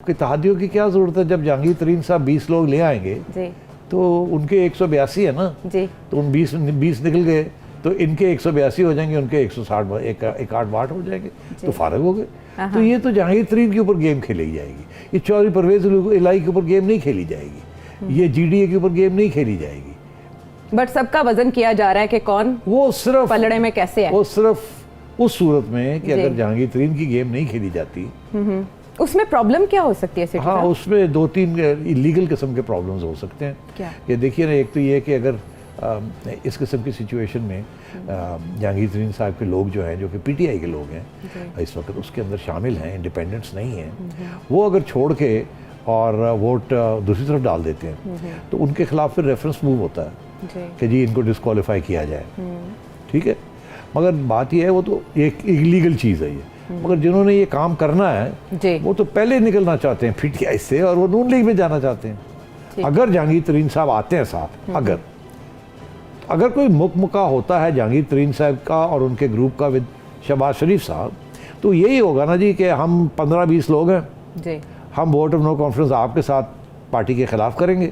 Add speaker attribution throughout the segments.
Speaker 1: इत्तेहादियों की क्या ज़रूरत है? जब जहांगीर तरीन साहब 20 लोग ले आएंगे
Speaker 2: जी
Speaker 1: तो उनके 182 है ना
Speaker 2: जी,
Speaker 1: तो उन 20 निकल गए तो इनके 182 हो जाएंगे, उनके 160 एक 8 हो जाएंगे तो फारग हो गए। तो ये तो जहांगीर तरीन के ऊपर गेम खेली जाएगी, ये चौधरी परवेज इलाही के ऊपर गेम नहीं खेली जाएगी, ये जीडीए के ऊपर गेम नहीं खेली जाएगी।
Speaker 2: बट सबका वजन किया जा रहा है कि कौन
Speaker 1: वो सिर्फ
Speaker 2: पलड़े में कैसे है,
Speaker 1: वो सिर्फ उस सूरत में कि अगर जहांगीर तरीन की गेम नहीं खेली जाती।
Speaker 2: उसमें प्रॉब्लम क्या हो सकती है सिटी
Speaker 1: हाँ,
Speaker 2: साहब?
Speaker 1: उसमें 2-3 इलीगल किस्म के प्रॉब्लम्स हो सकते हैं।
Speaker 2: क्या?
Speaker 1: ये देखिए ना, एक तो ये कि अगर इस किस्म की सिचुएशन में जहांगीर तरीन साहब के लोग जो हैं, जो कि पीटीआई के लोग हैं इस वक्त, उसके अंदर शामिल हैं, इंडिपेंडेंट्स नहीं हैं, वो अगर छोड़ के और वोट दूसरी तरफ डाल देते हैं तो उनके खिलाफ फिर रेफरेंस मूव होता है कि जी इनको डिस्क्वालीफाई किया जाए। ठीक है, मगर बात यह है वो तो एक इलीगल चीज़ है ये, मगर जिन्होंने ये काम करना है वो तो पहले निकलना चाहते हैं पीटीआई से और वो नून लीग में जाना चाहते हैं। अगर जहांगीर तरीन साहब आते हैं साथ, अगर कोई मुकमुका होता है जहांगीर तरीन साहब का और उनके ग्रुप का विद शहबाज शरीफ साहब, तो यही होगा ना जी कि हम 15-20 लोग हैं
Speaker 2: जी,
Speaker 1: हम वोट ऑफ नो कॉन्फ्रेंस आपके साथ पार्टी के खिलाफ करेंगे,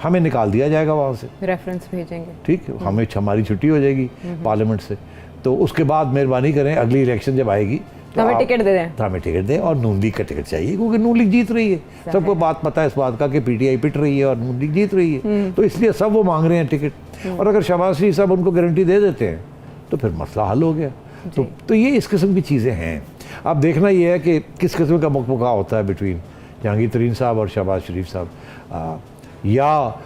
Speaker 1: हमें निकाल दिया जाएगा वहाँ से,
Speaker 2: रेफरेंस भेजेंगे,
Speaker 1: ठीक, हमारी छुट्टी हो जाएगी पार्लियामेंट से। तो उसके बाद मेहरबानी करें अगली इलेक्शन जब आएगी तो
Speaker 2: हमें टिकट दे दें,
Speaker 1: हमें टिकट दें और नून लीग का टिकट चाहिए, क्योंकि नून लीग जीत रही है। सबको बात पता है इस बात का कि पीटीआई पिट रही है और नून लीग जीत रही है, तो इसलिए सब वो मांग रहे हैं टिकट। और अगर शहबाज शरीफ साहब उनको गारंटी दे देते हैं तो फिर मसला हल हो गया। तो ये इस किस्म की चीज़ें हैं। अब देखना ये है कि किस किस्म का मुकमुका होता है बिटवीन जहांगीर तरीन साहब और शहबाज शरीफ साहब, या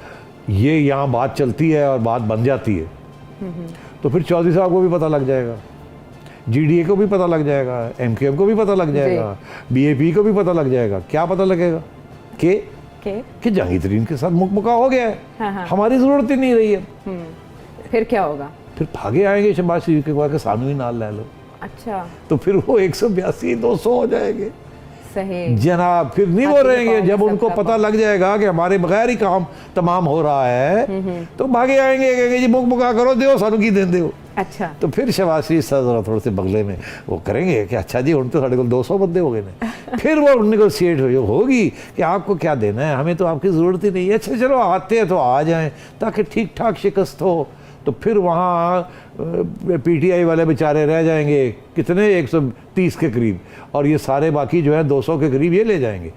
Speaker 1: ये यहाँ बात चलती है और बात बन जाती है तो फिर चौधरी साहब को भी पता लग जाएगा, जीडीए को भी पता लग जाएगा, एमकेएम को भी पता लग जाएगा, बीएपी को भी पता लग जाएगा। क्या पता लगेगा कि जहांगीर तरीन के साथ मुकमुका हो गया है।
Speaker 2: हाँ।
Speaker 1: हमारी ज़रूरत ही नहीं रही है।
Speaker 2: फिर क्या होगा?
Speaker 1: फिर भागे आएंगे शहबाज शरीफ के बाद सानू ही नाल ले लो।
Speaker 2: अच्छा,
Speaker 1: तो फिर वो 182-200 हो जाएंगे
Speaker 2: सही
Speaker 1: जनाब। फिर नहीं वो रहेंगे, जब उनको पता लग जाएगा कि हमारे बगैर ही काम तमाम हो रहा है तो भागे आएंगे, कहेंगे जी मुकमुका करो, दो सानू की दें दो।
Speaker 2: अच्छा,
Speaker 1: तो फिर शहबाज शरीफ साहब थोड़े से बगले में वो करेंगे कि अच्छा जी उन तो साढ़े को 200 बंदे हो गए ना। फिर वो नेगोशिएट होगी कि आपको क्या देना है, हमें तो आपकी ज़रूरत ही नहीं है, अच्छा चलो आते हैं तो आ जाएं ताकि ठीक ठाक शिकस्त हो। तो फिर वहाँ पीटीआई वाले बेचारे रह जाएंगे कितने 130 के करीब, और ये सारे बाकी जो है 200 के करीब ये ले जाएंगे।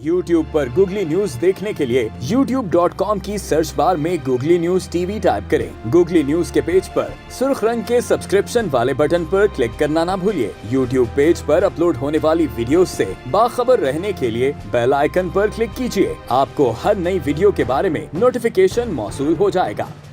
Speaker 3: YouTube पर गूगली न्यूज देखने के लिए youtube.com की सर्च बार में गूगली न्यूज टीवी टाइप करें। गूगली न्यूज के पेज पर सुर्ख रंग के सब्सक्रिप्शन वाले बटन पर क्लिक करना ना भूलिए। YouTube पेज पर अपलोड होने वाली वीडियो से बाखबर रहने के लिए बेल आइकन पर क्लिक कीजिए। आपको हर नई वीडियो के बारे में नोटिफिकेशन मौसूल हो जाएगा।